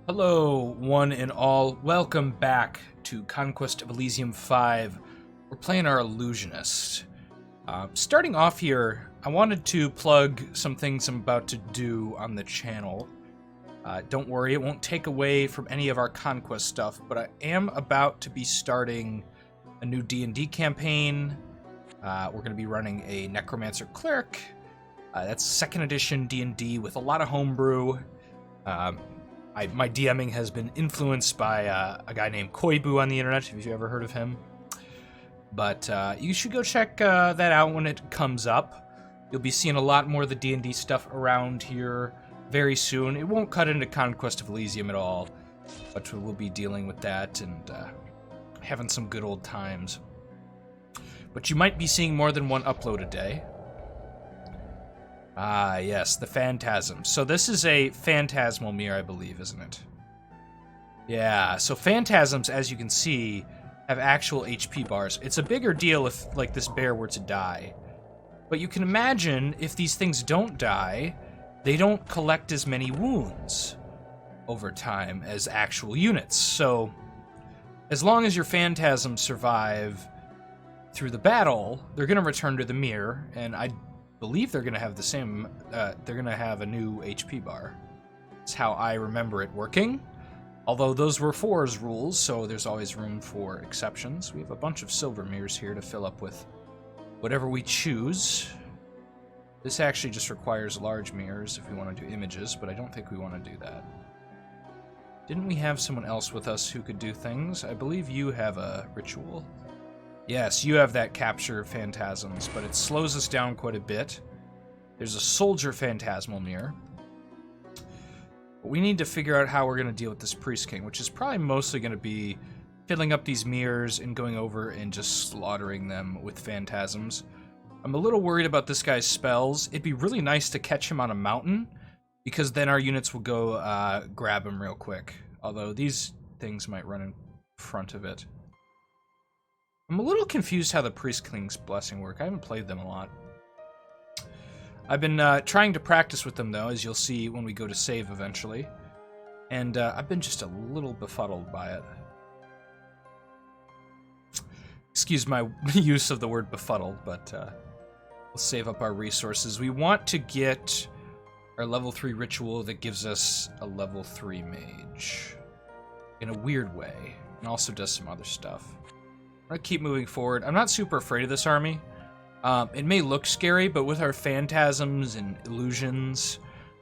Hello, one and all. Welcome back to Conquest of Elysium 5. We're playing our Illusionist. Starting off here, I wanted to plug some things I'm about to do on the channel. Don't worry, it won't take away from any of our Conquest stuff, but I am about to be starting a new D&D campaign. We're going to be running a Necromancer Cleric. That's 2nd edition D&D with a lot of homebrew. My DMing has been influenced by a guy named Koibu on the internet, if you've ever heard of him. But you should go check that out when it comes up. You'll be seeing a lot more of the D&D stuff around here very soon. It won't cut into Conquest of Elysium at all, but we'll be dealing with that and having some good old times. But you might be seeing more than one upload a day. Ah, yes, the Phantasm. So this is a Phantasmal mirror, I believe, isn't it? Yeah, so Phantasms, as you can see, have actual HP bars. It's a bigger deal if, like, this bear were to die. But you can imagine, if these things don't die, they don't collect as many wounds over time as actual units. So, as long as your Phantasms survive through the battle, they're going to return to the mirror, and I believe they're going to have the same, they're going to have a new HP bar. That's how I remember it working. Although those were 4's rules, so there's always room for exceptions. We have a bunch of silver mirrors here to fill up with whatever we choose. This actually just requires large mirrors if we want to do images, but I don't think we want to do that. Didn't we have someone else with us who could do things? I believe you have a ritual. Yes, you have that capture Phantasms, but it slows us down quite a bit. There's a soldier Phantasmal mirror. But we need to figure out how we're going to deal with this Priest King, which is probably mostly going to be filling up these mirrors and going over and just slaughtering them with Phantasms. I'm a little worried about this guy's spells. It'd be really nice to catch him on a mountain, because then our units will go grab him real quick. Although these things might run in front of it. I'm a little confused how the Priest King's Blessing work. I haven't played them a lot. I've been trying to practice with them, though, as you'll see when we go to save eventually. And I've been just a little befuddled by it. Excuse my use of the word befuddled, but we'll save up our resources. We want to get our level 3 ritual that gives us a level 3 mage. In a weird way. And also does some other stuff. I'm going to keep moving forward. I'm not super afraid of this army. It may look scary, but with our Phantasms and Illusions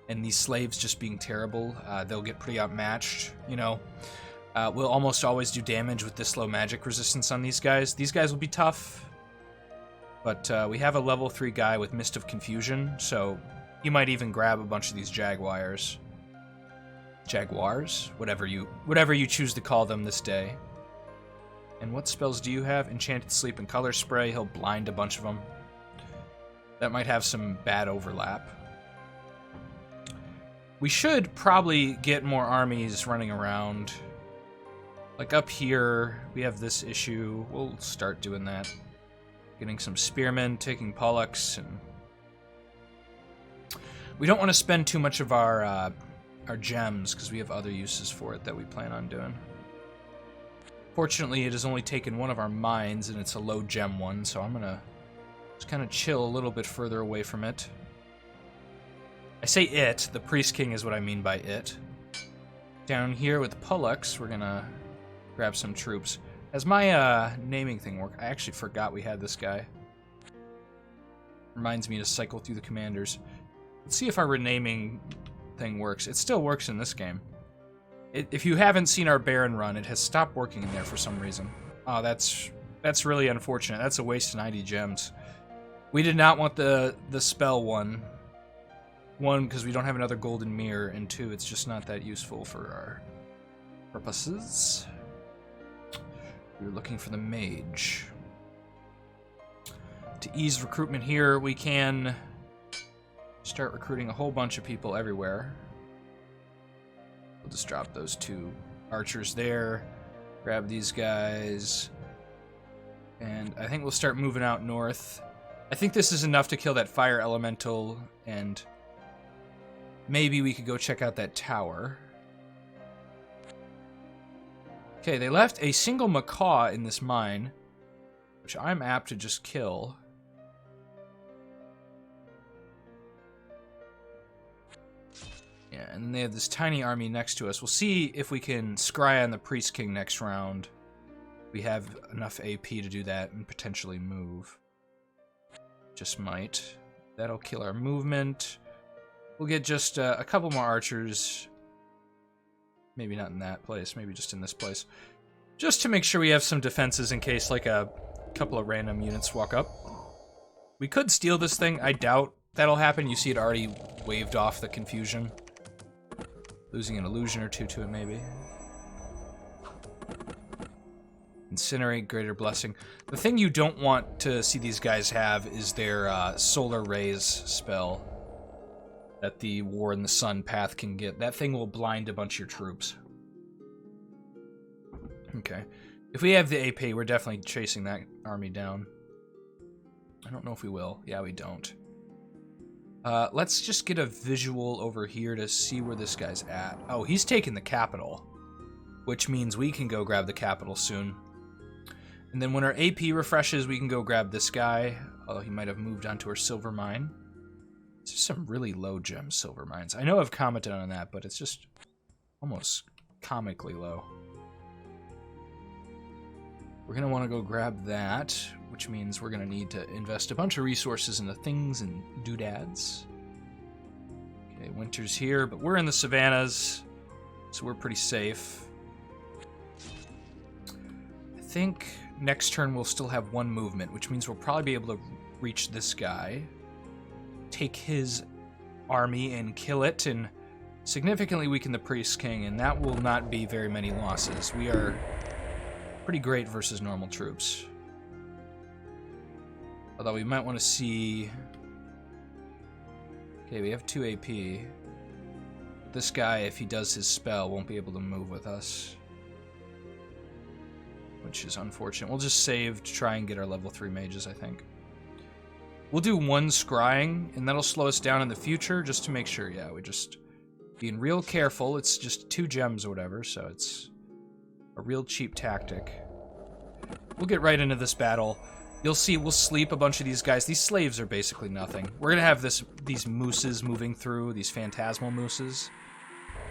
and these slaves just being terrible, they'll get pretty outmatched, you know. We'll almost always do damage with this low magic resistance on these guys. These guys will be tough, but we have a level 3 guy with Mist of Confusion, so he might even grab a bunch of these Jaguars. Jaguars? Whatever you choose to call them this day. And what spells do you have? Enchanted Sleep and Color Spray. He'll blind a bunch of them. That might have some bad overlap. We should probably get more armies running around. Like up here, we have this issue. We'll start doing that. Getting some spearmen, taking Pollux, and we don't want to spend too much of our gems because we have other uses for it that we plan on doing. Fortunately, it has only taken one of our mines, and it's a low gem one, so I'm gonna just kind of chill a little bit further away from it. I say it, the Priest King is what I mean by it. Down here with Pollux, we're gonna grab some troops. As my naming thing work, I actually forgot we had this guy. Reminds me to cycle through the commanders. Let's see if our renaming thing works. It still works in this game. If you haven't seen our Baron run, it has stopped working in there for some reason. Oh, that's really unfortunate. That's a waste of 90 gems. We did not want the spell one. One, because we don't have another golden mirror, and two, it's just not that useful for our purposes. We were looking for the mage. To ease recruitment here, we can start recruiting a whole bunch of people everywhere. We'll just drop those 2 archers there, grab these guys, and I think we'll start moving out north. I think this is enough to kill that fire elemental, and maybe we could go check out that tower. Okay, they left a single macaw in this mine, which I'm apt to just kill. Yeah, and then they have this tiny army next to us. We'll see if we can scry on the Priest King next round. We have enough AP to do that and potentially move. Just might. That'll kill our movement. We'll get just a couple more archers. Maybe not in that place, maybe just in this place. Just to make sure we have some defenses in case like a couple of random units walk up. We could steal this thing. I doubt that'll happen. You see it already waved off the confusion. Losing an illusion or two to it, maybe. Incinerate, Greater Blessing. The thing you don't want to see these guys have is their Solar Rays spell that the War in the Sun path can get. That thing will blind a bunch of your troops. Okay. If we have the AP, we're definitely chasing that army down. I don't know if we will. Yeah, we don't. Let's just get a visual over here to see where this guy's at. Oh, he's taking the capital, which means we can go grab the capital soon. And then when our AP refreshes, we can go grab this guy, although he might have moved on to our silver mine. There's some really low gem silver mines. I know I've commented on that, but it's just almost comically low. We're going to want to go grab that, which means we're going to need to invest a bunch of resources into things and doodads. Okay, winter's here, but we're in the savannas, so we're pretty safe. I think next turn we'll still have one movement, which means we'll probably be able to reach this guy, take his army and kill it, and significantly weaken the Priest King, and that will not be very many losses. We are pretty great versus normal troops. Although we might want to see... Okay, we have 2 AP. This guy, if he does his spell, won't be able to move with us, which is unfortunate. We'll just save to try and get our level 3 mages, I think. We'll do 1 scrying, and that'll slow us down in the future, just to make sure, yeah, we're just being real careful. It's just 2 gems or whatever, so it's a real cheap tactic. We'll get right into this battle. You'll see we'll sleep a bunch of these guys. These slaves are basically nothing. We're going to have these mooses moving through, these phantasmal mooses.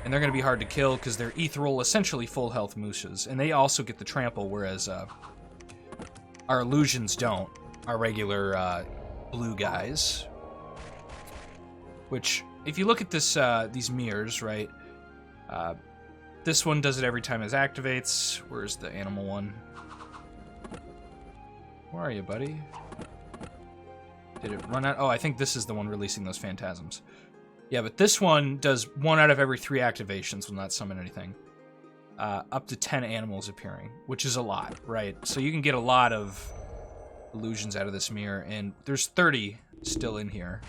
And they're going to be hard to kill because they're ethereal, essentially full health mooses. And they also get the trample, whereas our illusions don't. Our regular blue guys. Which, if you look at this, these mirrors, right? This one does it every time it activates. Where's the animal one? Where are you, buddy? Did it run out? Oh, I think this is the one releasing those phantasms. Yeah, but this one does 1 out of every 3 activations will not summon anything. Up to 10 animals appearing, which is a lot, right? So you can get a lot of illusions out of this mirror, and there's 30 still in here,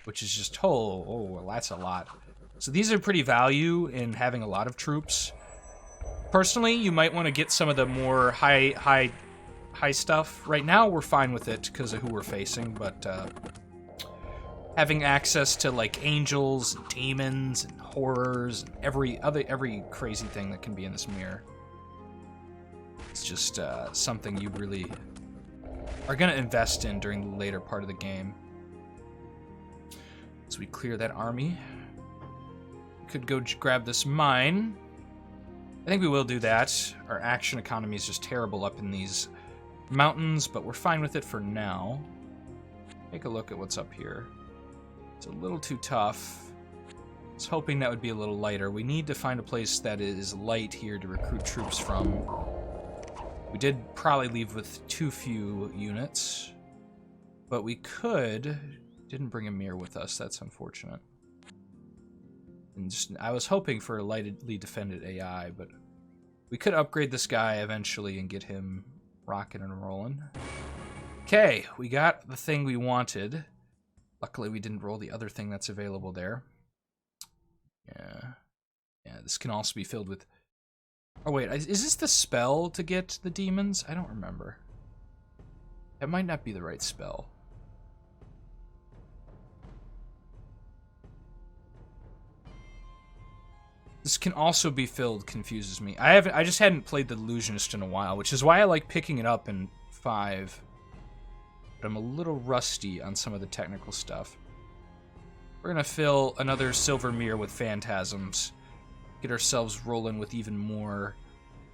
which is just, oh, well, that's a lot. So these are pretty value in having a lot of troops. Personally, you might want to get some of the more high stuff. Right now, we're fine with it because of who we're facing, but having access to like angels, and demons, and horrors, and every crazy thing that can be in this mirror, it's just something you really are going to invest in during the later part of the game. So we clear that army. Could go grab this mine. I think we will do that. Our action economy is just terrible up in these mountains, but we're fine with it for now. Take a look at what's up here. It's a little too tough. I was hoping that would be a little lighter. We need to find a place that is light here to recruit troops from. We did probably leave with too few units, but we could... Didn't bring a mirror with us. That's unfortunate. And just, I was hoping for a lightly defended AI, but we could upgrade this guy eventually and get him rocking and rolling. Okay, we got the thing we wanted. Luckily, we didn't roll the other thing that's available there. Yeah, this can also be filled with... Oh, wait, is this the spell to get the demons? I don't remember. That might not be the right spell. This can also be filled confuses me. I just hadn't played the Illusionist in a while, which is why I like picking it up in 5. But I'm a little rusty on some of the technical stuff. We're gonna fill another silver mirror with phantasms. Get ourselves rolling with even more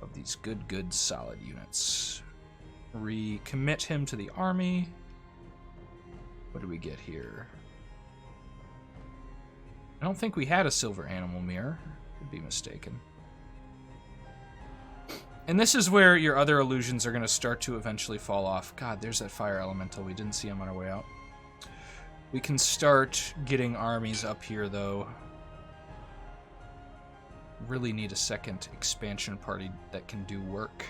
of these good solid units. Recommit him to the army. What do we get here? I don't think we had a silver animal mirror. Could be mistaken. And this is where your other illusions are going to start to eventually fall off. God, there's that fire elemental. We didn't see him on our way out. We can start getting armies up here, though. Really need a second expansion party that can do work.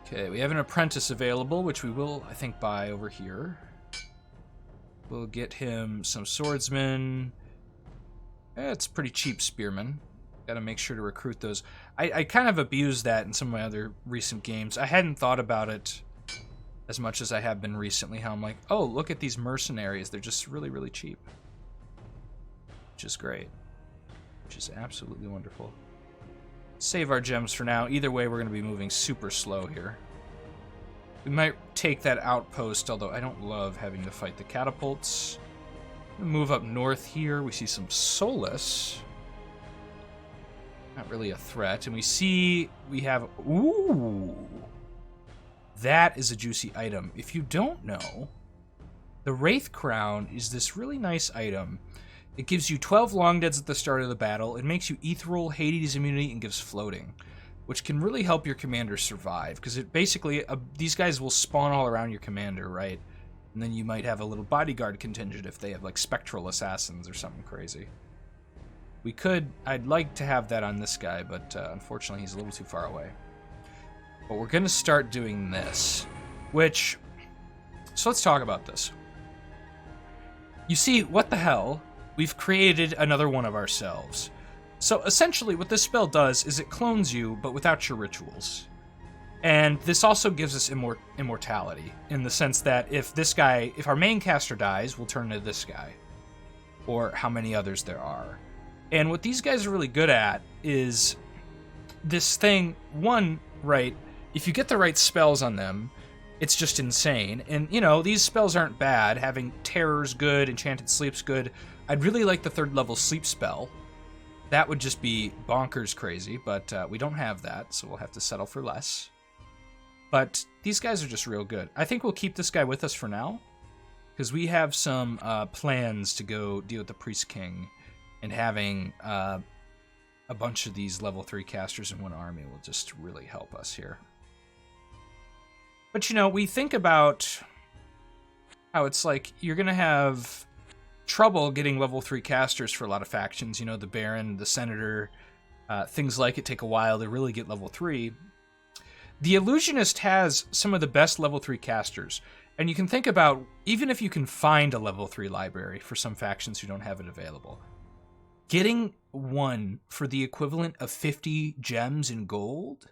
Okay, we have an apprentice available, which we will, I think, buy over here. We'll get him some swordsmen. It's pretty cheap spearmen. Got to make sure to recruit those. I kind of abused that in some of my other recent games. I hadn't thought about it as much as I have been recently, how I'm like, oh, look at these mercenaries. They're just really cheap. Which is great. Which is absolutely wonderful. Save our gems for now. Either way, we're going to be moving super slow here. We might take that outpost, although I don't love having to fight the catapults. Move up north here. We see some Solus. Not really a threat. And we see we have... Ooh! That is a juicy item. If you don't know, the Wraith Crown is this really nice item. It gives you 12 long deads at the start of the battle. It makes you ethereal, Hades immunity, and gives floating, which can really help your commander survive, because it basically, these guys will spawn all around your commander, right? And then you might have a little bodyguard contingent if they have, like, spectral assassins or something crazy. I'd like to have that on this guy, but unfortunately he's a little too far away. But we're going to start doing this, which, so let's talk about this. You see, what the hell? We've created another one of ourselves. So essentially what this spell does is it clones you, but without your rituals. And this also gives us immortality, in the sense that if our main caster dies, we'll turn to this guy. Or how many others there are. And what these guys are really good at is this thing, right, if you get the right spells on them, it's just insane. And, you know, these spells aren't bad. Having Terror's good, Enchanted Sleep's good. I'd really like the 3rd level Sleep spell. That would just be bonkers crazy, but we don't have that, so we'll have to settle for less. But these guys are just real good. I think we'll keep this guy with us for now, because we have some plans to go deal with the Priest King, and having a bunch of these level 3 casters in one army will just really help us here. But, you know, we think about how it's like you're going to have trouble getting level 3 casters for a lot of factions. You know, the Baron, the Senator, things like it take a while to really get level 3. The Illusionist has some of the best level 3 casters. And you can think about, even if you can find a level 3 library for some factions who don't have it available, getting one for the equivalent of 50 gems in gold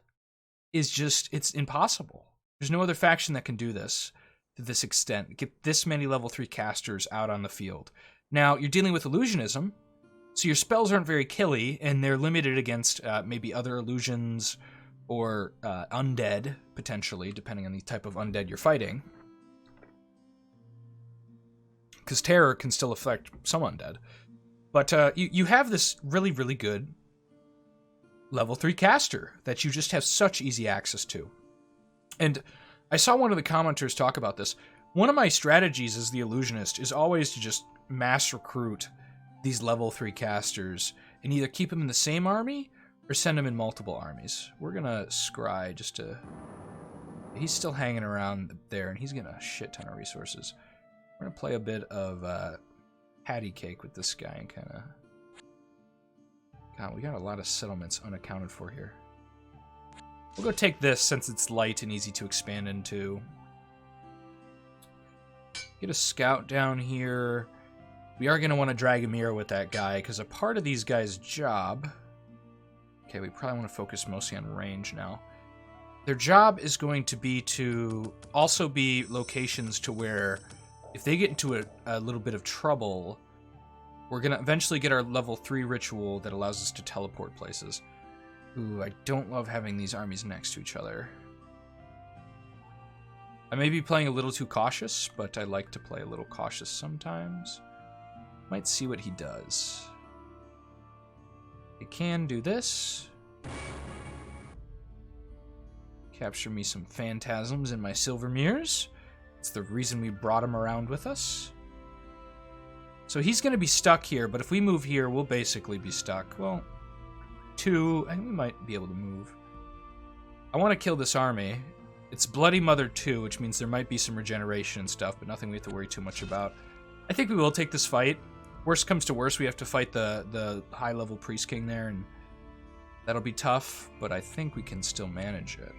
is just, it's impossible. There's no other faction that can do this to this extent. Get this many level 3 casters out on the field. Now, you're dealing with illusionism, so your spells aren't very killy, and they're limited against maybe other illusions or undead, potentially, depending on the type of undead you're fighting. Because terror can still affect some undead. But you have this really good level 3 caster that you just have such easy access to. And I saw one of the commenters talk about this. One of my strategies as the Illusionist is always to just mass recruit these level 3 casters and either keep them in the same army or send them in multiple armies. We're going to scry just to... He's still hanging around there, and he's getting a shit ton of resources. We're going to play a bit of patty cake with this guy and kind of... God, we got a lot of settlements unaccounted for here. We'll go take this since it's light and easy to expand into. Get a scout down here. We are going to want to drag a mirror with that guy, because a part of these guys' job... Okay, we probably want to focus mostly on range now. Their job is going to be to also be locations to where, if they get into a little bit of trouble, We're going to eventually get our level 3 ritual that allows us to teleport places. Ooh, I don't love having these armies next to each other. I may be playing a little too cautious, but I like to play a little cautious sometimes. Might see what he does. I can do this. Capture me some phantasms in my silver mirrors. It's the reason we brought him around with us. So he's going to be stuck here, but if we move here, we'll basically be stuck. Well, 2, and we might be able to move. I want to kill this army. It's Bloody Mother 2, which means there might be some regeneration and stuff, but nothing we have to worry too much about. I think we will take this fight. Worst comes to worst, we have to fight the high-level Priest King there, and that'll be tough, but I think we can still manage it.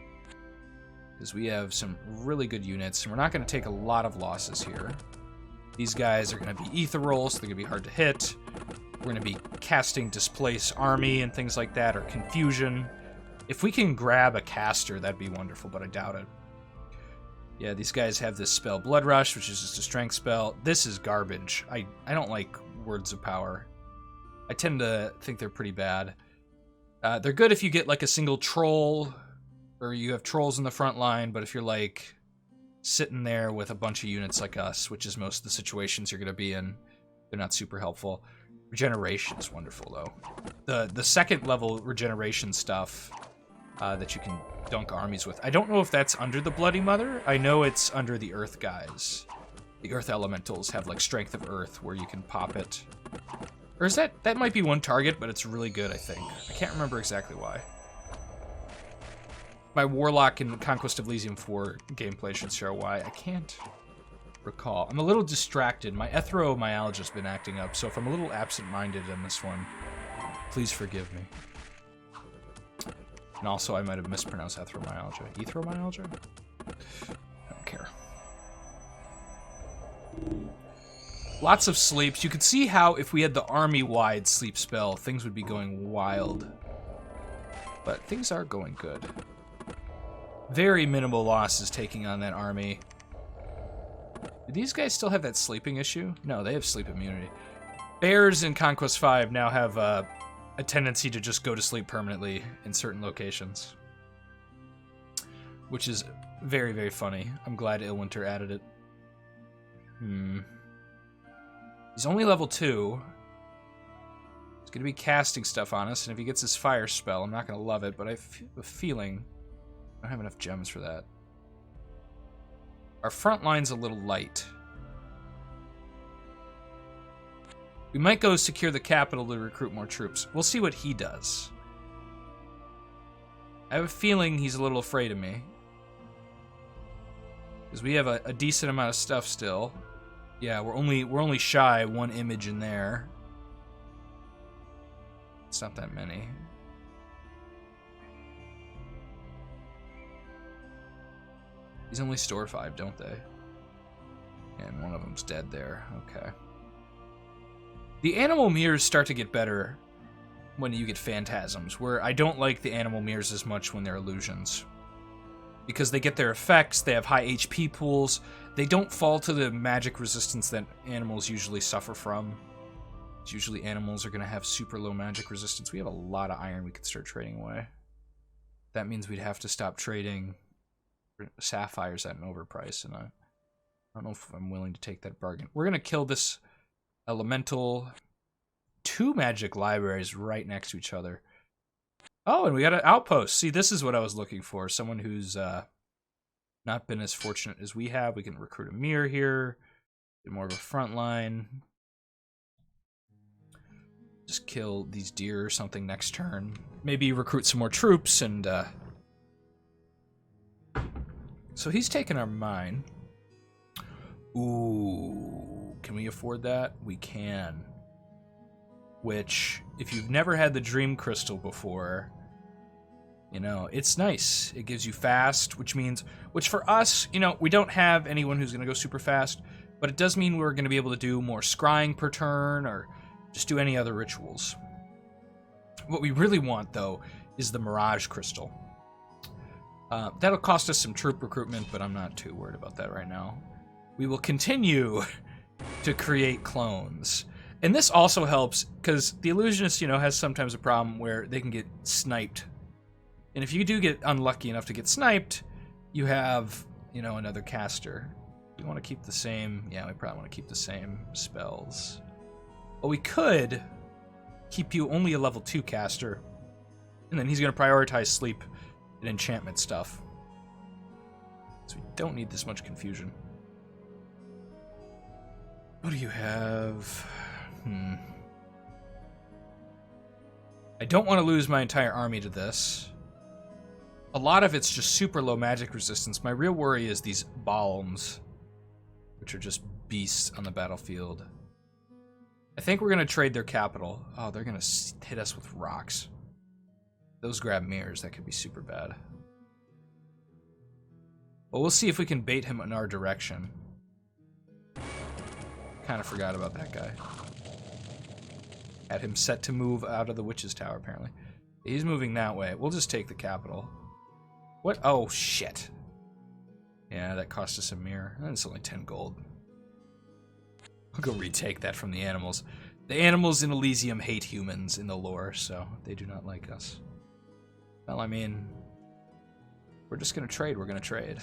Because we have some really good units, and we're not going to take a lot of losses here. These guys are going to be ethereal, so they're going to be hard to hit. We're going to be casting Displace Army and things like that, or Confusion. If we can grab a caster, that'd be wonderful, but I doubt it. Yeah, these guys have this spell Blood Rush, which is just a strength spell. This is garbage. I don't like Words of Power. I tend to think they're pretty bad. They're good if you get like a single troll, or you have trolls in the front line, but if you're like sitting there with a bunch of units like us, which is most of the situations you're going to be in, they're not super helpful. Regeneration is wonderful, though. The second level regeneration stuff that you can dunk armies with. I don't know if that's under the Bloody Mother. I know it's under the Earth guys. The Earth Elementals have like Strength of Earth where you can pop it. Or is that might be one target, but it's really good, I think. I can't remember exactly why. My Warlock in Conquest of Elysium 4 gameplay should show why. I can't recall. I'm a little distracted. My ethromyalgia's been acting up, so if I'm a little absent-minded in this one, please forgive me. And also, I might have mispronounced ethromyalgia. Ethromyalgia? I don't care. Lots of sleeps. You could see how if we had the army-wide sleep spell, things would be going wild. But things are going good. Very minimal losses taking on that army. Do these guys still have that sleeping issue? No, they have sleep immunity. Bears in Conquest 5 now have a tendency to just go to sleep permanently in certain locations. Which is very, very funny. I'm glad Ilwinter added it. He's only level 2. He's going to be casting stuff on us, and if he gets his fire spell, I'm not going to love it, but I have a feeling I don't have enough gems for that. Our front line's a little light. We might go secure the capital to recruit more troops. We'll see what he does. I have a feeling he's a little afraid of me. Because we have a decent amount of stuff still. Yeah, we're only shy 1 image in there. It's not that many. These only store 5, don't they? And one of them's dead there. Okay. The animal mirrors start to get better when you get phantasms, where I don't like the animal mirrors as much when they're illusions. Because they get their effects, they have high HP pools, they don't fall to the magic resistance that animals usually suffer from. It's usually animals are going to have super low magic resistance. We have a lot of iron we could start trading away. That means we'd have to stop trading sapphires at an overprice, and I don't know if I'm willing to take that bargain. We're going to kill this elemental. 2 magic libraries right next to each other. Oh, and we got an outpost. See, this is what I was looking for. Someone who's not been as fortunate as we have. We can recruit a mirror here. Get more of a front line. Just kill these deer or something next turn. Maybe recruit some more troops and... So he's taking our mine. Ooh, can we afford that? We can. Which, if you've never had the Dream Crystal before, you know, it's nice. It gives you fast, which for us, you know, we don't have anyone who's going to go super fast, but it does mean we're going to be able to do more scrying per turn or just do any other rituals. What we really want, though, is the Mirage Crystal. That'll cost us some troop recruitment, but I'm not too worried about that right now. We will continue to create clones. And this also helps, because the Illusionist, you know, has sometimes a problem where they can get sniped. And if you do get unlucky enough to get sniped, you have, you know, another caster. We want to keep the same... Yeah, we probably want to keep the same spells. But we could keep you only a level 2 caster. And then he's going to prioritize sleep and enchantment stuff. So we don't need this much confusion. What do you have? I don't want to lose my entire army to this. A lot of it's just super low magic resistance. My real worry is these Balms, which are just beasts on the battlefield. I think we're going to trade their capital. Oh, they're going to hit us with rocks. Those grab mirrors. That could be super bad. Well, we'll see if we can bait him in our direction. Kind of forgot about that guy. Had him set to move out of the Witch's Tower, apparently. He's moving that way. We'll just take the capital. What? Oh, shit. Yeah, that cost us a mirror. That's only 10 gold. I'll go retake that from the animals. The animals in Elysium hate humans in the lore, so they do not like us. Well, I mean, we're just going to trade. We're going to trade.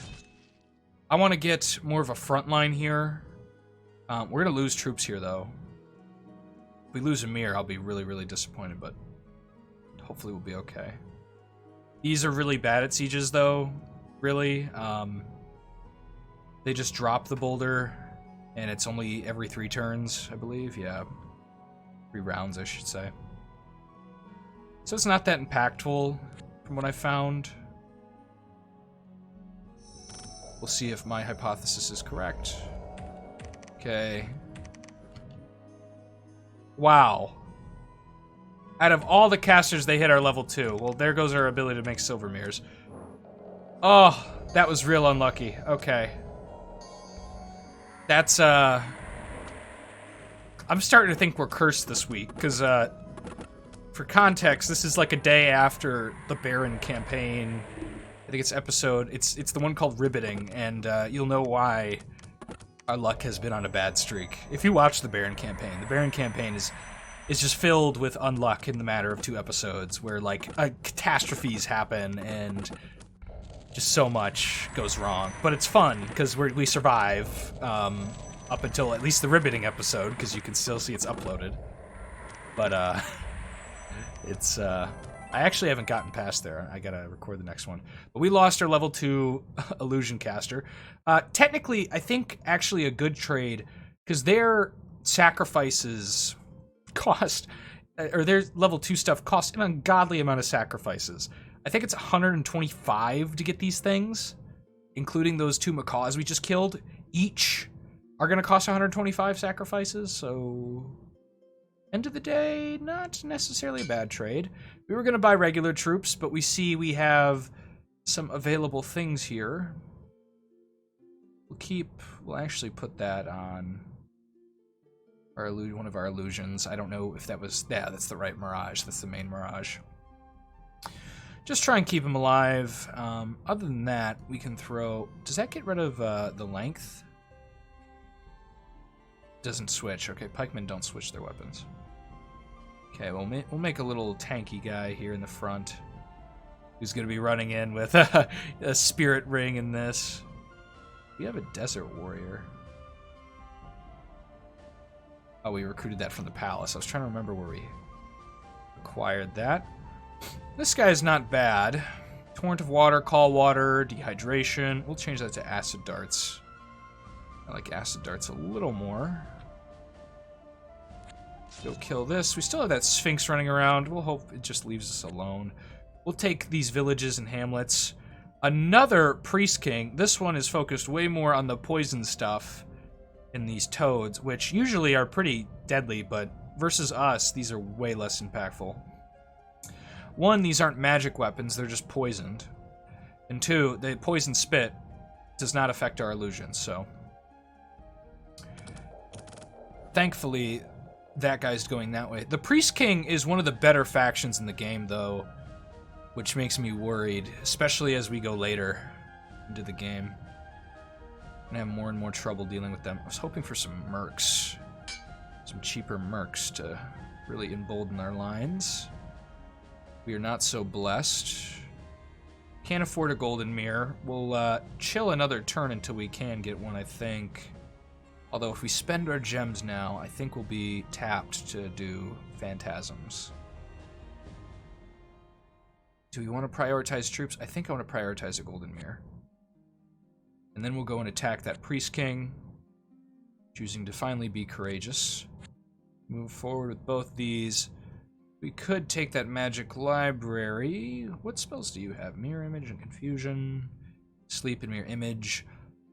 I want to get more of a front line here. We're going to lose troops here, though. If we lose a mirror, I'll be really, really disappointed, but hopefully we'll be okay. These are really bad at sieges, though. Really. They just drop the boulder, and it's only every 3 turns, I believe. Yeah. 3 rounds, I should say. So it's not that impactful, from what I found. We'll see if my hypothesis is correct. Okay. Wow. Out of all the casters, they hit our level 2. Well, there goes our ability to make silver mirrors. Oh, that was real unlucky. Okay. That's, I'm starting to think we're cursed this week, because, for context, this is like a day after the Baron campaign. I think it's it's the one called Riveting, and, you'll know why our luck has been on a bad streak. If you watch the Baron campaign is just filled with unluck in the matter of 2 episodes, where, like, catastrophes happen, and just so much goes wrong. But it's fun, because we survive, up until at least the Riveting episode, because you can still see it's uploaded. But, it's, I actually haven't gotten past there. I gotta record the next one. But we lost our level 2 Illusion Caster. Technically, I think actually a good trade, because their sacrifices cost, or their level 2 stuff cost an ungodly amount of sacrifices. I think it's 125 to get these things, including those 2 macaws we just killed. Each are going to cost 125 sacrifices, so end of the day, not necessarily a bad trade. We were going to buy regular troops, but we see we have some available things here. We'll actually put that on one of our illusions. I don't know if that was, yeah, that's the right Mirage. That's the main Mirage. Just try and keep him alive. Other than that, we can throw... Does that get rid of the length? Doesn't switch. Okay, pikemen don't switch their weapons. Okay, we'll make a little tanky guy here in the front, who's going to be running in with a spirit ring in this. We have a desert warrior. Oh, we recruited that from the palace. I was trying to remember where we acquired that. This guy's not bad. Torrent of water, call water, dehydration. We'll change that to acid darts. I like acid darts a little more. Go kill this. We still have that Sphinx running around. We'll hope it just leaves us alone. We'll take these villages and hamlets. Another Priest King. This one is focused way more on the poison stuff in these toads, which usually are pretty deadly, but versus us, these are way less impactful. 1, these aren't magic weapons, they're just poisoned. And 2, the poison spit does not affect our illusions, so... Thankfully, that guy's going that way. The Priest King is one of the better factions in the game, though, which makes me worried, especially as we go later into the game. I'm gonna have more and more trouble dealing with them. I was hoping for some mercs. some cheaper mercs to really embolden our lines. We are not so blessed. Can't afford a golden mirror. We'll chill another turn until we can get one, I think. Although if we spend our gems now, I think we'll be tapped to do phantasms. Do we want to prioritize troops? I think I want to prioritize a golden mirror. And then we'll go and attack that priest king, choosing to finally be courageous. Move forward with both these. We could take that magic library. What spells do you have? Mirror image and confusion. Sleep and mirror image.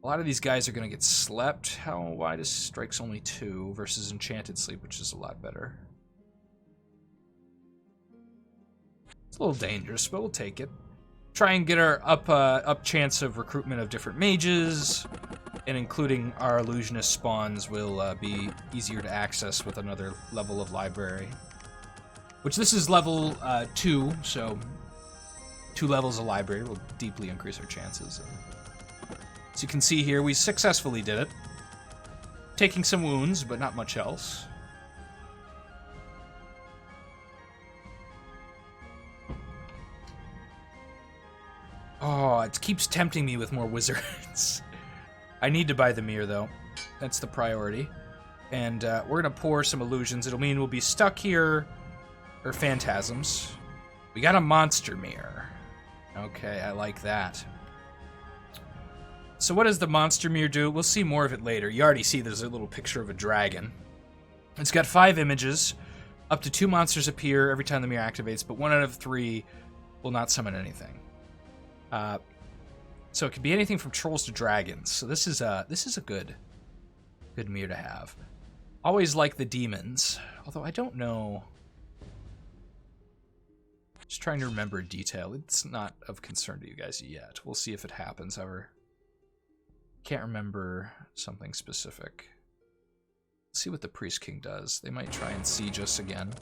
A lot of these guys are going to get slept. How wide is strikes only 2 versus enchanted sleep, which is a lot better. It's a little dangerous, but we'll take it. Try and get our up chance of recruitment of different mages, and including our illusionist spawns will be easier to access with another level of library. Which this is level 2, so 2 levels of library will deeply increase our chances. As you can see here, we successfully did it. Taking some wounds, but not much else. Oh, it keeps tempting me with more wizards. I need to buy the mirror, though. That's the priority. And we're going to pour some illusions. It'll mean we'll be stuck here, or phantasms. We got a monster mirror. Okay, I like that. So what does the monster mirror do? We'll see more of it later. You already see there's a little picture of a dragon. It's got 5 images. Up to 2 monsters appear every time the mirror activates, but 1 out of 3 will not summon anything. So it could be anything from trolls to dragons. So this is a good mirror to have. Always like the demons, although I don't know. Just trying to remember a detail. It's not of concern to you guys yet. We'll see if it happens ever. Can't remember something specific. Let's see what the Priest King does. They might try and siege us again.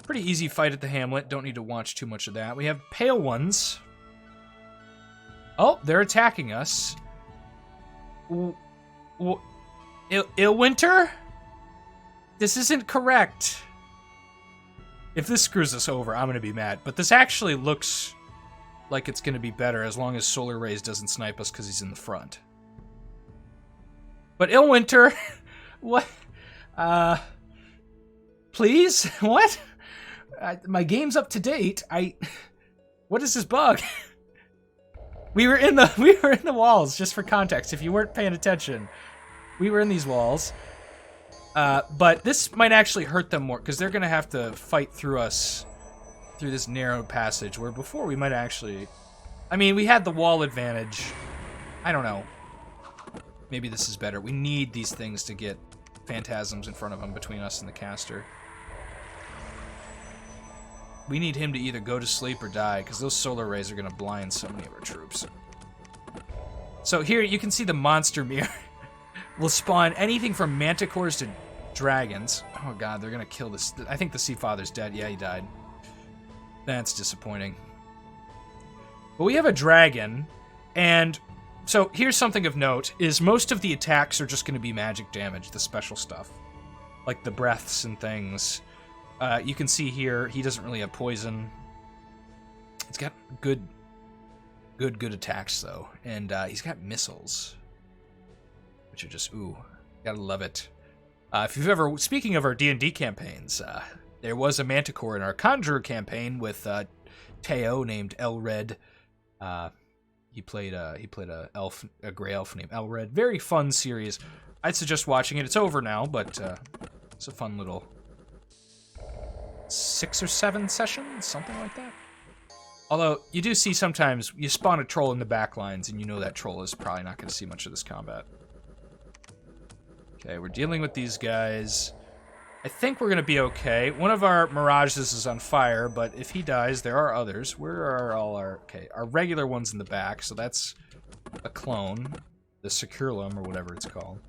Pretty easy fight at the Hamlet. Don't need to watch too much of that. We have Pale Ones. Oh, they're attacking us. Illwinter? This isn't correct. If this screws us over, I'm going to be mad. But this actually looks like it's going to be better as long as Solar Rays doesn't snipe us because he's in the front. But Illwinter... what? Please? What? My game's up to date. What is this bug? We were in the walls, just for context. If you weren't paying attention, we were in these walls. But this might actually hurt them more, because they're going to have to fight through us, through this narrow passage, where before we might actually... I mean, we had the wall advantage. I don't know. Maybe this is better. We need these things to get phantasms in front of them between us and the caster. We need him to either go to sleep or die, because those solar rays are going to blind so many of our troops. So here you can see the monster mirror will spawn anything from manticores to dragons. Oh god, they're going to kill this. I think the Sea Father's dead. Yeah, he died. That's disappointing. But we have a dragon, and so here's something of note, is most of the attacks are just going to be magic damage, the special stuff. Like the breaths and things. You can see here, he doesn't really have poison. It's got good attacks, though. And he's got missiles. Which are just, ooh, gotta love it. If you've ever, speaking of our D&D campaigns, there was a Manticore in our Conjurer campaign with Teo named Elred. He played a gray elf named Elred. Very fun series. I'd suggest watching it. It's over now, but it's a fun little 6 or 7 sessions, something like that. Although, you do see sometimes, you spawn a troll in the back lines, and you know that troll is probably not going to see much of this combat. Okay, we're dealing with these guys. I think we're going to be okay. One of our Mirages is on fire, but if he dies, there are others. Where are all our... Okay, our regular one's in the back, so that's a clone. The Securlum, or whatever it's called.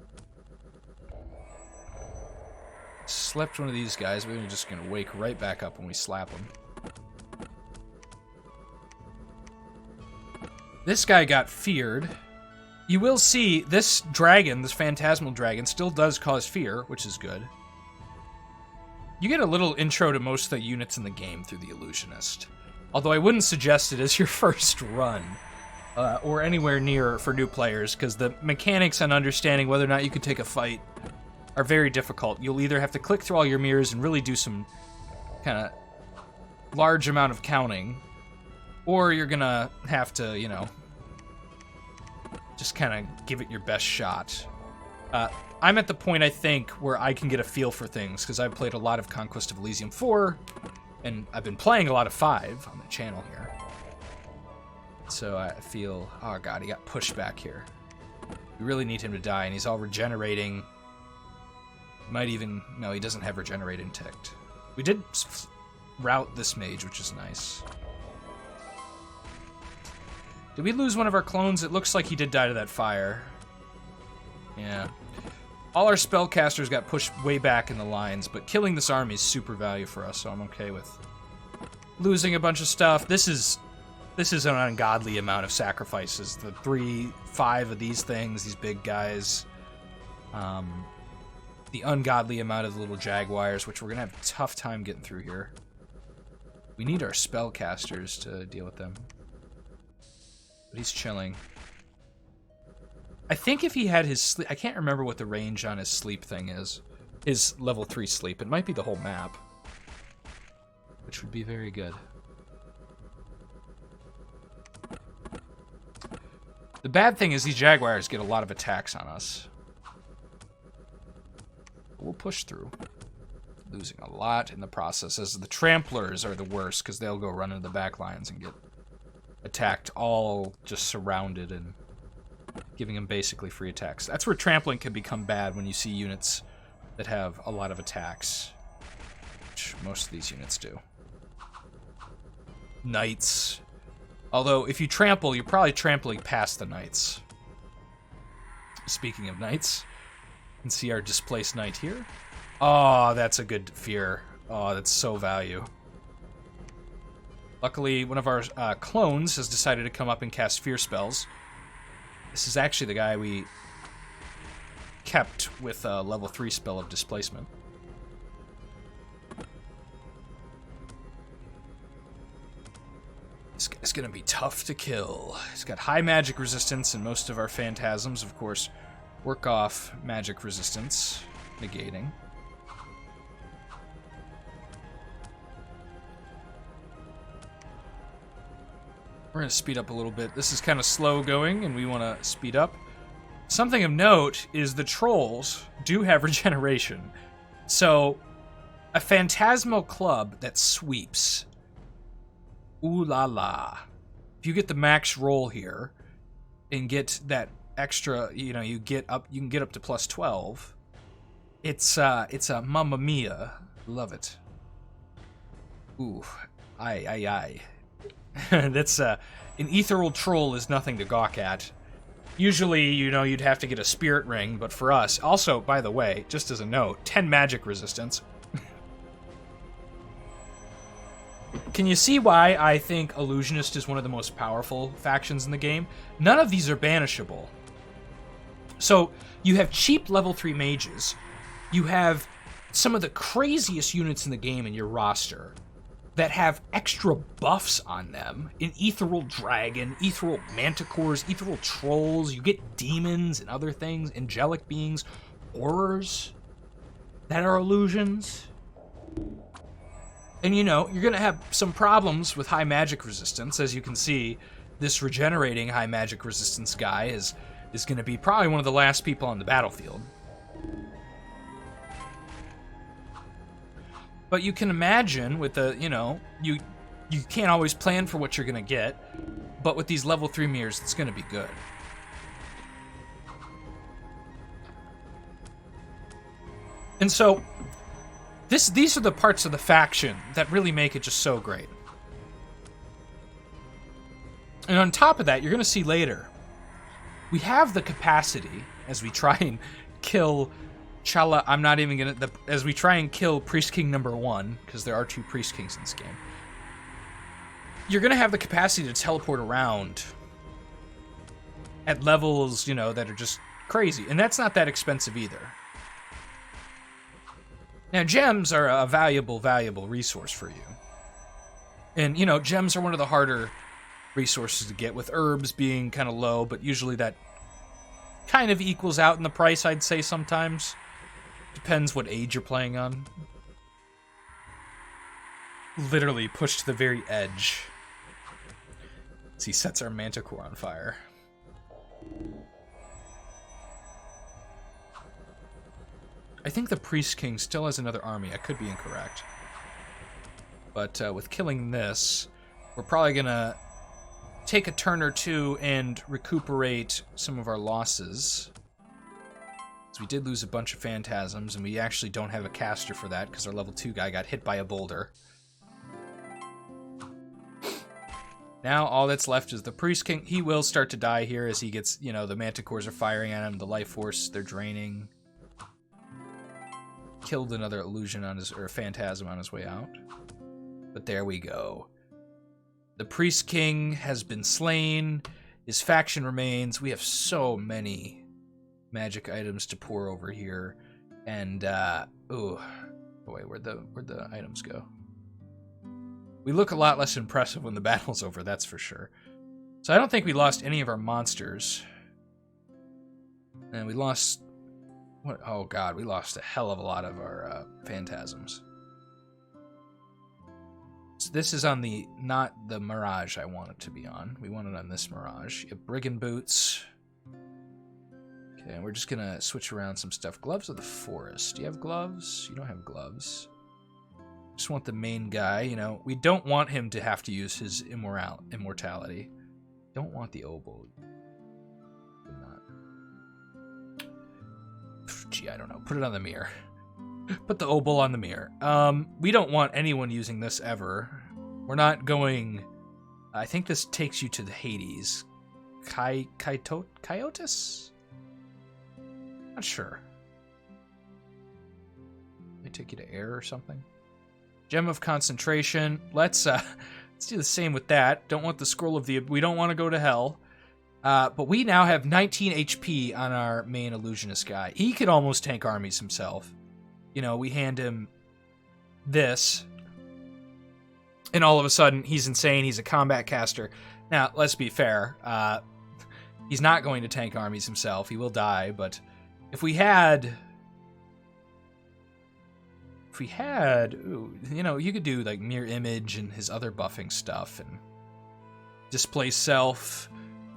Slept one of these guys, we're just going to wake right back up when we slap him. This guy got feared. You will see this dragon, this Phantasmal dragon, still does cause fear, which is good. You get a little intro to most of the units in the game through the Illusionist. Although I wouldn't suggest it as your first run, or anywhere near for new players, because the mechanics and understanding whether or not you can take a fight are very difficult. You'll either have to click through all your mirrors and really do some kind of large amount of counting, or you're gonna have to, you know, just kind of give it your best shot. I'm at the point, I think, where I can get a feel for things, because I've played a lot of Conquest of Elysium 4, and I've been playing a lot of 5 on the channel here. So I feel... Oh god, he got pushed back here. We really need him to die, and he's all regenerating. Might even... No, he doesn't have regenerating ticked. We did route this mage, which is nice. Did we lose one of our clones? It looks like he did die to that fire. Yeah. All our spellcasters got pushed way back in the lines, but killing this army is super value for us, so I'm okay with losing a bunch of stuff. This is an ungodly amount of sacrifices. The 5 of these things, these big guys. The ungodly amount of the little jaguars, which we're going to have a tough time getting through here. We need our spellcasters to deal with them. But he's chilling. I think if he had his sleep... I can't remember what the range on his sleep thing is. His level 3 sleep. It might be the whole map. Which would be very good. The bad thing is these jaguars get a lot of attacks on us. We'll push through. Losing a lot in the process, as the tramplers are the worst, because they'll go run into the back lines and get attacked, all just surrounded and giving them basically free attacks. That's where trampling can become bad, when you see units that have a lot of attacks, which most of these units do. Knights. Although, if you trample, you're probably trampling past the knights. Speaking of knights, you can see our displaced knight here. Oh, that's a good fear. Oh, that's so value. Luckily, one of our clones has decided to come up and cast fear spells. This is actually the guy we kept with a level 3 spell of displacement. This guy's gonna be tough to kill. He's got high magic resistance, and most of our phantasms, of course, work off magic resistance, negating. We're going to speed up a little bit. This is kind of slow going, and we want to speed up. Something of note is the trolls do have regeneration. So, a phantasmal club that sweeps. Ooh la la. If you get the max roll here, and get that extra, you know, you can get up to plus 12. It's a mamma mia. Love it. Ooh. Aye, aye, aye. That's an ethereal troll is nothing to gawk at. Usually, you know, you'd have to get a spirit ring, but for us, also, by the way, just as a note, 10 magic resistance. Can you see why I think Illusionist is one of the most powerful factions in the game? None of these are banishable. So, you have cheap level 3 mages. You have some of the craziest units in the game in your roster that have extra buffs on them. An ethereal dragon, ethereal manticores, ethereal trolls. You get demons and other things, angelic beings, horrors that are illusions. And you know, you're gonna have some problems with high magic resistance. As you can see, this regenerating high magic resistance guy is gonna be probably one of the last people on the battlefield. But you can imagine with the, you know, you can't always plan for what you're going to get, but with these level 3 mirrors, it's going to be good. And so, these are the parts of the faction that really make it just so great. And on top of that, you're going to see later, we have the capacity, as we try and kill... Chala, I'm not even gonna... as we try and kill Priest King number 1, because there are 2 Priest Kings in this game, you're gonna have the capacity to teleport around at levels, you know, that are just crazy. And that's not that expensive either. Now, gems are a valuable resource for you. And, you know, gems are one of the harder resources to get, with herbs being kind of low, but usually that kind of equals out in the price, I'd say, sometimes. Depends what age you're playing on. Literally pushed to the very edge. As he sets our manticore on fire. I think the Priest King still has another army. I could be incorrect. But with killing this, we're probably going to take a turn or two and recuperate some of our losses. So we did lose a bunch of phantasms, and we actually don't have a caster for that because our level 2 guy got hit by a boulder. Now all that's left is the Priest King. He will start to die here as he gets, you know, the manticores are firing at him, the life force, they're draining. Killed another illusion on his, or phantasm on his way out. But there we go. The Priest King has been slain. His faction remains. We have so many magic items to pour over here. And, ooh. Boy, where'd the items go? We look a lot less impressive when the battle's over, that's for sure. So I don't think we lost any of our monsters. And we lost... What? Oh god, we lost a hell of a lot of our phantasms. So this is on the, not the Mirage I want it to be on. We want it on this Mirage. You have Brigand Boots. Okay, and we're just gonna switch around some stuff. Gloves of the Forest. Do you have gloves? You don't have gloves. Just want the main guy, you know. We don't want him to have to use his immortality. Don't want the Obol. Gee, I don't know. Put it on the mirror. Put the Obol on the mirror. We don't want anyone using this ever. We're not going... I think this takes you to the Hades. Coyotes? Not sure. May take you to air or something. Gem of Concentration. Let's do the same with that. Don't want the Scroll of the... We don't want to go to hell. But we now have 19 HP on our main Illusionist guy. He could almost tank armies himself. You know, we hand him this, and all of a sudden, he's insane. He's a combat caster. Now, let's be fair. He's not going to tank armies himself. He will die, but if we had... Ooh, you know, you could do, like, Mirror Image and his other buffing stuff, and Display Self...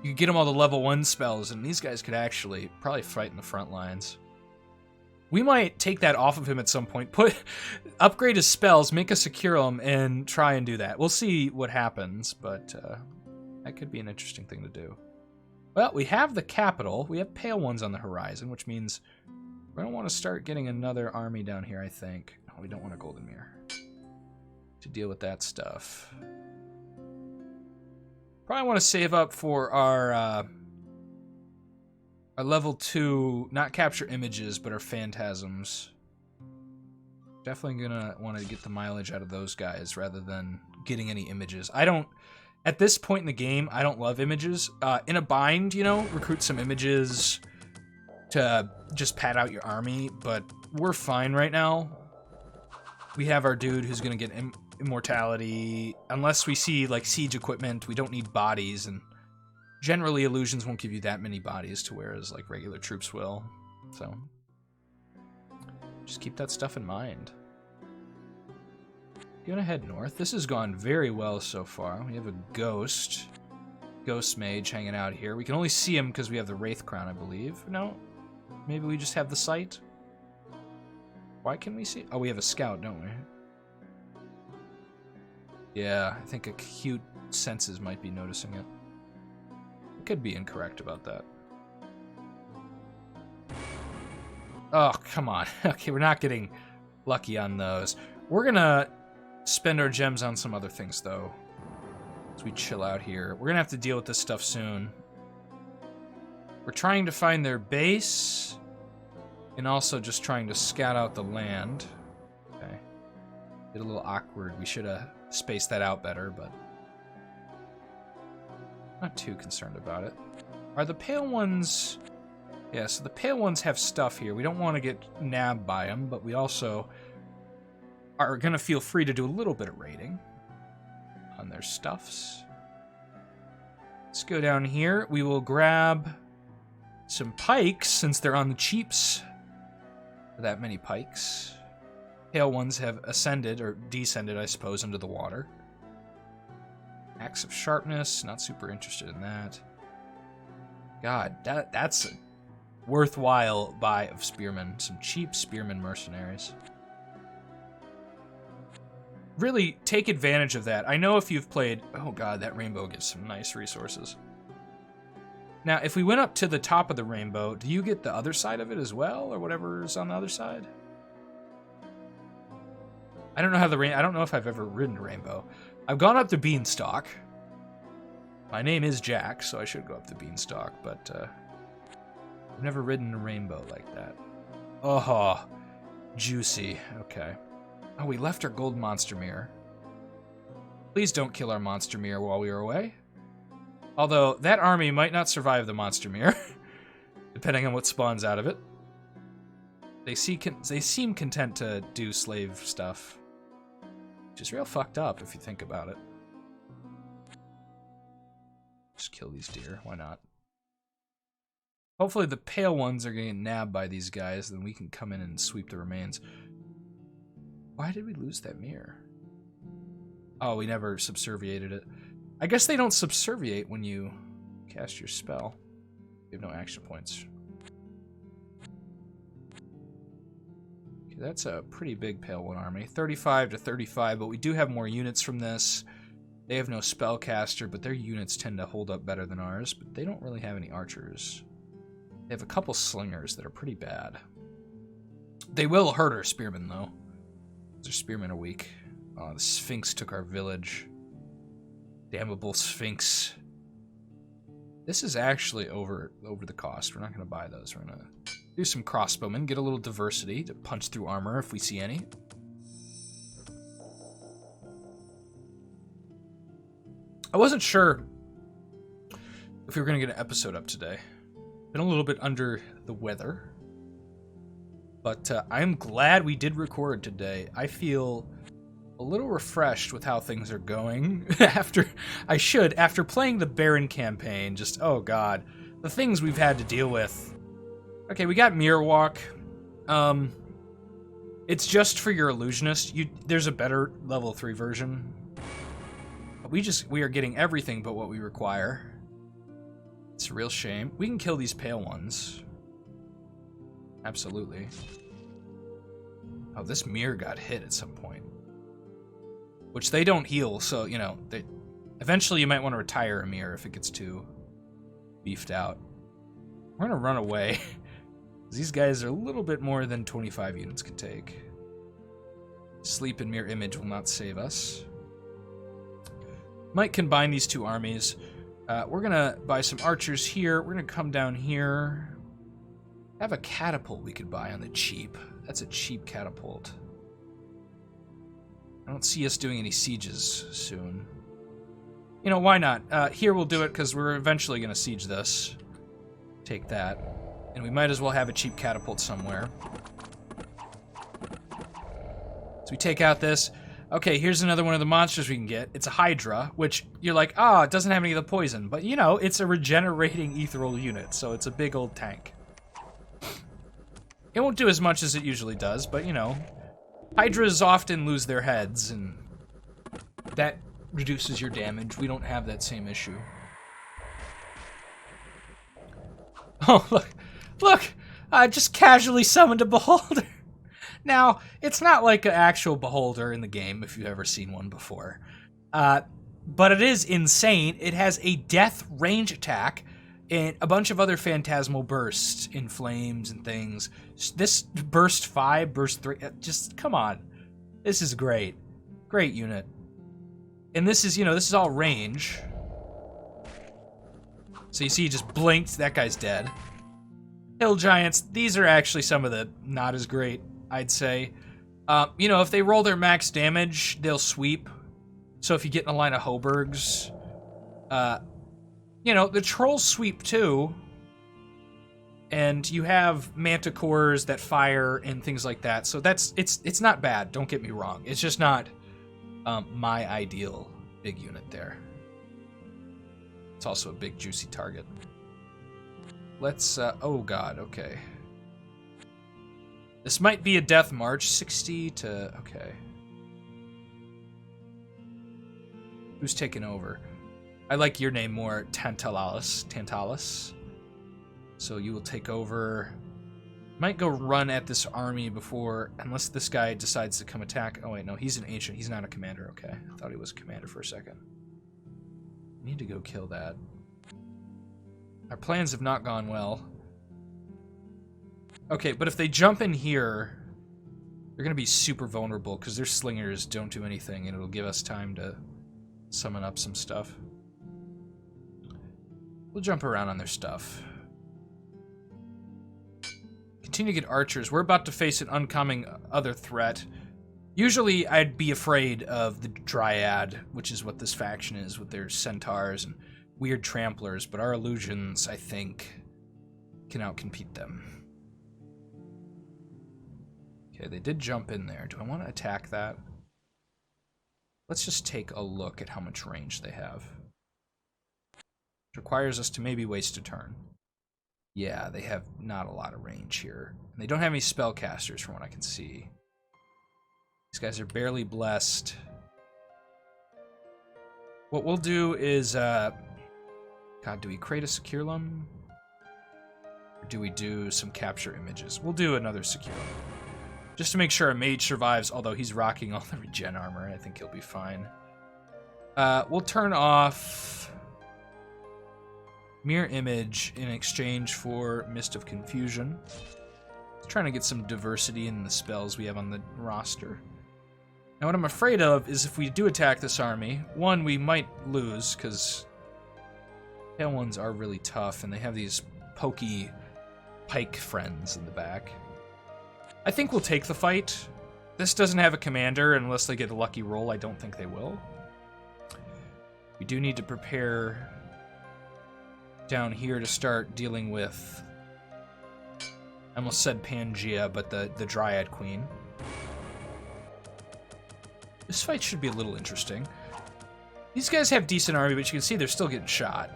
You could get him all the level 1 spells, and these guys could actually probably fight in the front lines. We might take that off of him at some point, upgrade his spells, make a secure him, and try and do that. We'll see what happens, but that could be an interesting thing to do. Well, we have the capital. We have pale ones on the horizon, which means we're going to want to start getting another army down here, I think. No, we don't want a golden mirror to deal with that stuff. Probably want to save up for our level 2, not capture images, but our phantasms. Definitely gonna want to get the mileage out of those guys rather than getting any images. I don't, at this point in the game, I don't love images. In a bind, you know, recruit some images to just pad out your army, but we're fine right now. We have our dude who's gonna get immortality. Unless we see, like, siege equipment, we don't need bodies, and generally illusions won't give you that many bodies to whereas, like, regular troops will. So, just keep that stuff in mind. You wanna head north? This has gone very well so far. We have a ghost mage hanging out here. We can only see him because we have the Wraith Crown, I believe. No? Maybe we just have the sight? Why can we see? Oh, we have a scout, don't we? Yeah, I think acute senses might be noticing it. I could be incorrect about that. Oh, come on. Okay, we're not getting lucky on those. We're gonna spend our gems on some other things, though, as we chill out here. We're gonna have to deal with this stuff soon. We're trying to find their base, and also just trying to scout out the land. Okay. Get a little awkward. We should have spaced that out better, but not too concerned about it. Are the pale ones... Yeah, so the pale ones have stuff here. We don't want to get nabbed by them, but we also are going to feel free to do a little bit of raiding on their stuffs. Let's go down here. We will grab some pikes, since they're on the cheaps. That many pikes. Pale ones have ascended, or descended, I suppose, into the water. Axe of Sharpness, not super interested in that. God, that's a worthwhile buy of spearmen. Some cheap spearmen mercenaries. Really take advantage of that. I know if you've played... Oh god, that rainbow gives some nice resources. Now, if we went up to the top of the rainbow, do you get the other side of it as well, or whatever is on the other side? I don't know how I don't know if I've ever ridden a rainbow. I've gone up to Beanstalk. My name is Jack, so I should go up to Beanstalk, but I've never ridden a rainbow like that. Oh, juicy. Okay. Oh, we left our gold monster mirror. Please don't kill our monster mirror while we are away. Although, that army might not survive the monster mirror, depending on what spawns out of it. They seem content to do slave stuff, which is real fucked up if you think about it. Just kill these deer, why not? Hopefully the pale ones are getting nabbed by these guys, then we can come in and sweep the remains. Why did we lose that mirror? Oh, we never subserviated it. I guess they don't subserviate when you cast your spell. You have no action points. Okay, that's a pretty big pale one army. 35 to 35, but we do have more units from this. They have no spellcaster, but their units tend to hold up better than ours, but they don't really have any archers. They have a couple slingers that are pretty bad. They will hurt our spearmen, though. Their spearmen are weak. Oh, the Sphinx took our village. Damnable Sphinx. This is actually over the cost. We're not going to buy those. We're going to do some crossbowmen, get a little diversity to punch through armor if we see any. I wasn't sure if we were going to get an episode up today. Been a little bit under the weather. But I'm glad we did record today. I feel a little refreshed with how things are going after playing the Baron campaign. Just, oh god, the things we've had to deal with. Okay, we got Mirror Walk. It's just for your Illusionist. There's a better level 3 version. We are getting everything but what we require. It's a real shame. We can kill these pale ones. Absolutely. Oh, this mirror got hit at some point. Which they don't heal, so, you know, eventually you might want to retire a mirror if it gets too beefed out. We're gonna run away. These guys are a little bit more than 25 units can take. Sleep and Mirror Image will not save us. Might combine these two armies. We're gonna buy some archers here. We're gonna come down here. Have a catapult we could buy on the cheap. That's a cheap catapult. I don't see us doing any sieges soon. You know, why not? Here we'll do it because we're eventually going to siege this. Take that. And we might as well have a cheap catapult somewhere. So we take out this. Okay, here's another one of the monsters we can get. It's a Hydra, which you're like, ah, it doesn't have any of the poison. But, you know, it's a regenerating ethereal unit, so it's a big old tank. It won't do as much as it usually does, but, you know, Hydras often lose their heads, and that reduces your damage. We don't have that same issue. Oh, look. Look! I just casually summoned a beholder. Now, it's not like an actual beholder in the game, if you've ever seen one before. But it is insane. It has a death range attack and a bunch of other phantasmal bursts in flames and things. This burst 5, burst 3, just come on. This is great. Great unit. And this is, you know, this is all range. So you see he just blinked, that guy's dead. Hill Giants, these are actually some of the not as great, I'd say. You know, if they roll their max damage, they'll sweep. So if you get in a line of Hoburgs, you know, the trolls sweep too. And you have manticores that fire and things like that. So it's not bad, don't get me wrong. It's just not my ideal big unit there. It's also a big juicy target. Let's oh god, okay. This might be a death march, 60 to okay. Who's taking over? I like your name more, Tantalus. So you will take over. Might go run at this army before, unless this guy decides to come attack. Oh wait, no, he's an ancient. He's not a commander. Okay, I thought he was a commander for a second. Need to go kill that. Our plans have not gone well. Okay, but if they jump in here, they're gonna be super vulnerable because their slingers don't do anything, and it'll give us time to summon up some stuff. We'll jump around on their stuff. Continue to get archers. We're about to face an oncoming other threat. Usually I'd be afraid of the Dryad, which is what this faction is with their centaurs and weird tramplers, but our illusions, I think, can outcompete them. Okay, they did jump in there. Do I want to attack that? Let's just take a look at how much range they have. It requires us to maybe waste a turn. Yeah, they have not a lot of range here. And they don't have any spellcasters from what I can see. These guys are barely blessed. What we'll do is, God, do we create a securelum? Or do we do some capture images? We'll do another securelum. Just to make sure a mage survives, although he's rocking all the regen armor. I think he'll be fine. We'll turn off Mirror Image in exchange for Mist of Confusion. Trying to get some diversity in the spells we have on the roster. Now what I'm afraid of is if we do attack this army, one, we might lose, because Pale ones are really tough, and they have these pokey pike friends in the back. I think we'll take the fight. This doesn't have a commander, unless they get a lucky roll. I don't think they will. We do need to prepare down here to start dealing with, I almost said Pangea, but the Dryad Queen. This fight should be a little interesting. These guys have decent army, but you can see they're still getting shot.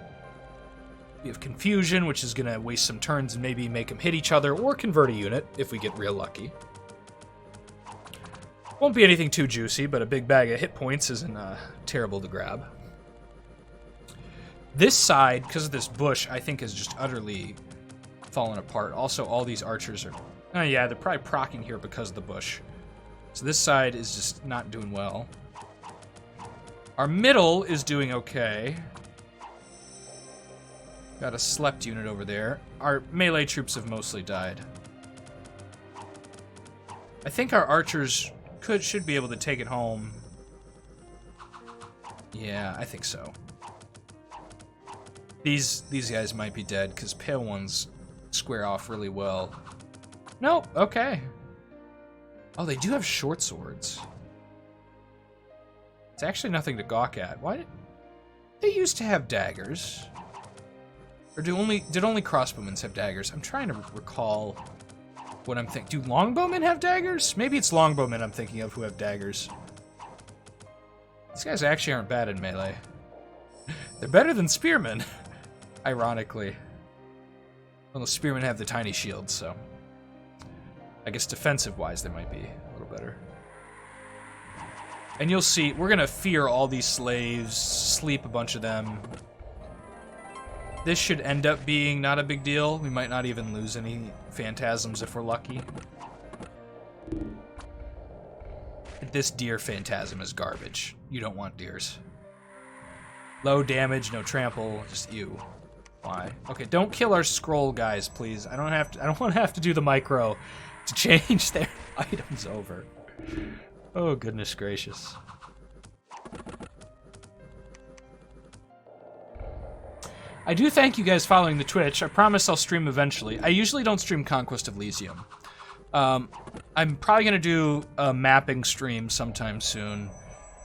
We have Confusion, which is going to waste some turns and maybe make them hit each other or convert a unit if we get real lucky. Won't be anything too juicy, but a big bag of hit points isn't terrible to grab. This side, because of this bush, I think is just utterly fallen apart. Also, all these archers are... Oh yeah, they're probably proccing here because of the bush. So this side is just not doing well. Our middle is doing okay. Got a slept unit over there. Our melee troops have mostly died. I think our archers should be able to take it home. Yeah, I think so. These guys might be dead because pale ones square off really well. Nope, okay. Oh, they do have short swords. It's actually nothing to gawk at. Why did they used to have daggers? Or did only crossbowmen have daggers? I'm trying to recall what I'm thinking. Do longbowmen have daggers? Maybe it's longbowmen I'm thinking of who have daggers. These guys actually aren't bad in melee. They're better than spearmen, ironically. Well, the spearmen have the tiny shields, so I guess defensive-wise they might be a little better. And you'll see, we're gonna fear all these slaves, sleep a bunch of them. This should end up being not a big deal. We might not even lose any phantasms if we're lucky. This deer phantasm is garbage. You don't want deers. Low damage, no trample, just ew. Why? Okay, don't kill our scroll guys, please. I don't want to have to do the micro to change their items over. Oh, goodness gracious. I do thank you guys following the Twitch. I promise I'll stream eventually. I usually don't stream Conquest of Elysium. I'm probably going to do a mapping stream sometime soon.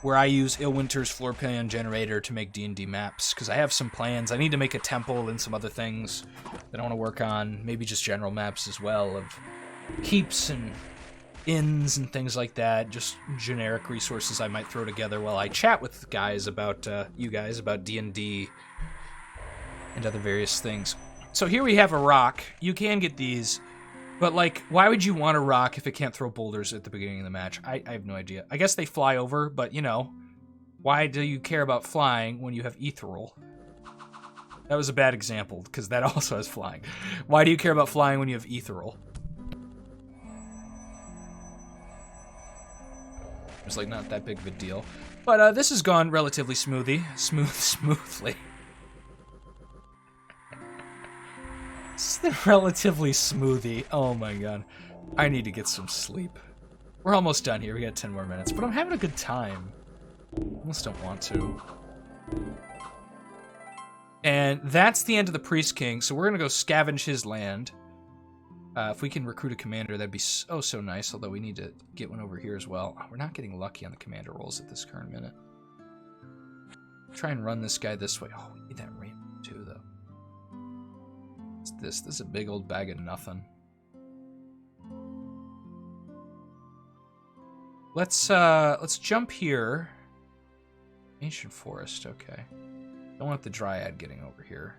where I use Illwinter's floor plan generator to make D&D maps, because I have some plans. I need to make a temple and some other things that I want to work on, maybe just general maps as well, of keeps and inns and things like that, just generic resources I might throw together while I chat with guys about, you guys, about D&D and other various things. So here we have a rock. You can get these, but, like, why would you want a rock if it can't throw boulders at the beginning of the match? I have no idea. I guess they fly over, but, you know, why do you care about flying when you have ethereal? That was a bad example, because that also has flying. Why do you care about flying when you have ethereal? It's, like, not that big of a deal. But this has gone relatively smoothly. Relatively smoothie. Oh my god. I need to get some sleep. We're almost done here. We got 10 more minutes. But I'm having a good time. Almost don't want to. And that's the end of the Priest King. So we're going to go scavenge his land. If we can recruit a commander, that'd be so nice. Although we need to get one over here as well. We're not getting lucky on the commander rolls at this current minute. Try and run this guy this way. Oh, we need that rainbow too, though. This is a big old bag of nothing. Let's jump here. Ancient forest, okay. Don't want the dryad getting over here.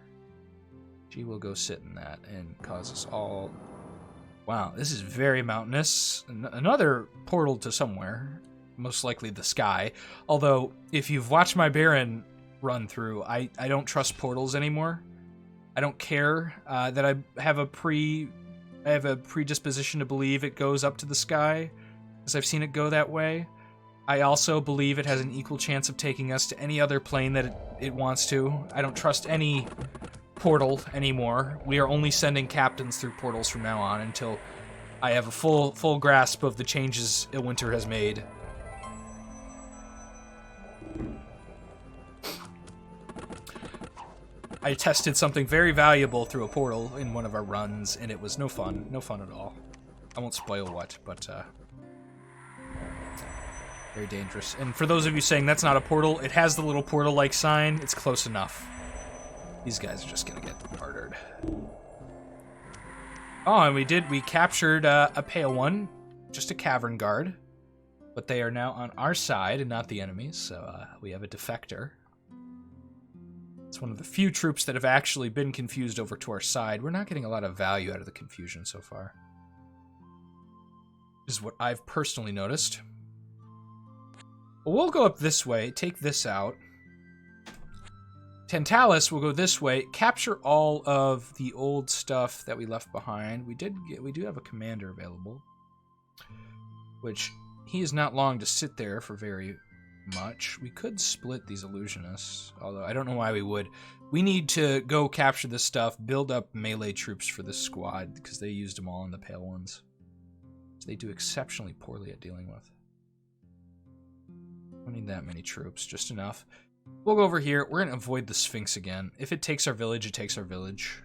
She will go sit in that and cause us all. Wow, this is very mountainous. Another portal to somewhere, most likely the sky. Although, if you've watched my Baron run through, I don't trust portals anymore. I don't care that I have a predisposition to believe it goes up to the sky, because I've seen it go that way. I also believe it has an equal chance of taking us to any other plane that it wants to. I don't trust any portal anymore. We are only sending captains through portals from now on until I have a full grasp of the changes Ilwinter has made. I tested something very valuable through a portal in one of our runs, and it was no fun. No fun at all. I won't spoil what, but very dangerous. And for those of you saying that's not a portal, it has the little portal-like sign. It's close enough. These guys are just gonna get murdered. Oh, and we captured a pale one, just a cavern guard, but they are now on our side and not the enemy's, so we have a defector. It's one of the few troops that have actually been confused over to our side. We're not getting a lot of value out of the confusion so far. This is what I've personally noticed. Well, we'll go up this way, take this out. Tantalus will go this way, capture all of the old stuff that we left behind. We do have a commander available, which he is not long to sit there for very much. We could split these illusionists, although I don't know why we would. We need to go capture this stuff, build up melee troops for this squad, because they used them all in the pale ones. So they do exceptionally poorly at dealing with. Don't need that many troops, just enough. We'll go over here. We're going to avoid the Sphinx again. If it takes our village, it takes our village.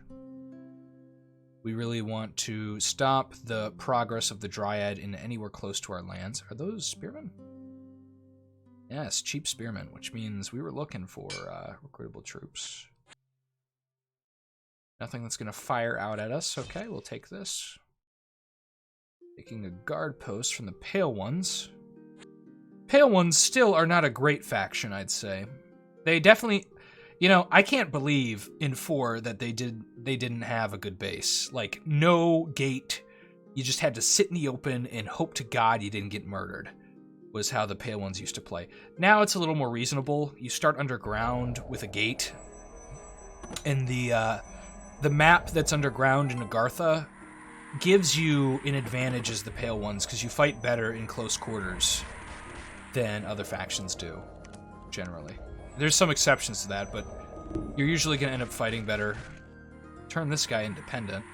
We really want to stop the progress of the Dryad in anywhere close to our lands. Are those spearmen? Yes, cheap spearmen, which means we were looking for recruitable troops. Nothing that's going to fire out at us. Okay, we'll take this. Taking a guard post from the Pale Ones. Pale Ones still are not a great faction, I'd say. They definitely, you know, I can't believe in 4 that they didn't have a good base. Like, no gate. You just had to sit in the open and hope to God you didn't get murdered, was how the Pale Ones used to play. Now it's a little more reasonable. You start underground with a gate, and the map that's underground in Agartha gives you an advantage as the Pale Ones, because you fight better in close quarters than other factions do, generally. There's some exceptions to that, but you're usually going to end up fighting better. Turn this guy independent.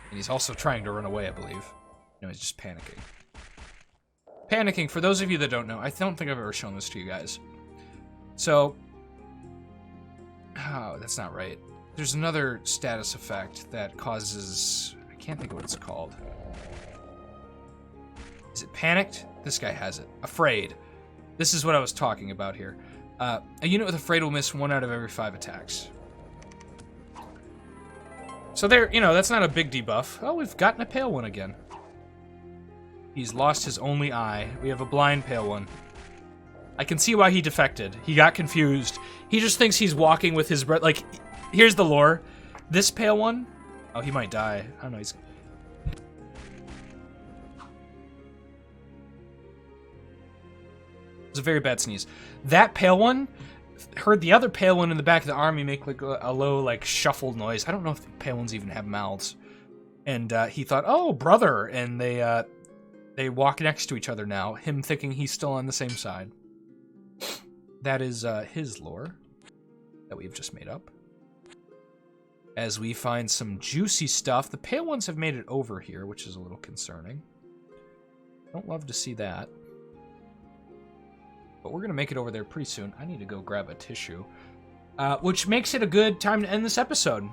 And he's also trying to run away, I believe. No, he's just panicking. Panicking, for those of you that don't know, I don't think I've ever shown this to you guys. So, oh, that's not right. There's another status effect that causes, I can't think of what it's called. Is it panicked? This guy has it. Afraid. This is what I was talking about here. A unit with Afraid will miss 1 out of every 5 attacks. So there, you know, that's not a big debuff. Oh, we've gotten a Pale One again. He's lost his only eye. We have a blind Pale One. I can see why he defected. He got confused. He just thinks he's walking with his breath. Like, here's the lore. This Pale One... Oh, he might die. I don't know, he's... It's a very bad sneeze. That Pale One heard the other Pale One in the back of the army make like a low, like, shuffled noise. I don't know if the Pale Ones even have mouths. And he thought, oh, brother. And they walk next to each other now, him thinking he's still on the same side. That is his lore that we've just made up. As we find some juicy stuff. The Pale Ones have made it over here, which is a little concerning. Don't love to see that. But we're going to make it over there pretty soon. I need to go grab a tissue. Which makes it a good time to end this episode.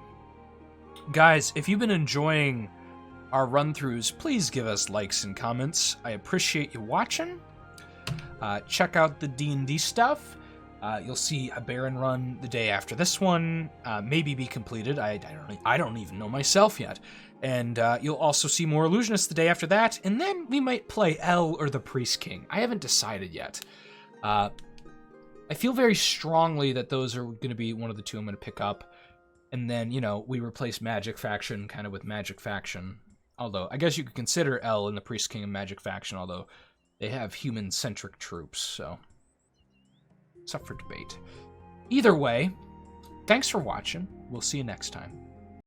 Guys, if you've been enjoying our run-throughs, please give us likes and comments. I appreciate you watching. Check out the D&D stuff. You'll see a Baron run the day after this one, maybe be completed. I don't even know myself yet. And you'll also see more Illusionists the day after that, and then we might play L or the Priest King. I haven't decided yet. I feel very strongly that those are going to be one of the two I'm going to pick up. And then, you know, we replace Magic Faction kind of with Magic Faction. Although, I guess you could consider L and the Priest King a Magic Faction, although they have human-centric troops, so it's up for debate. Either way, thanks for watching. We'll see you next time.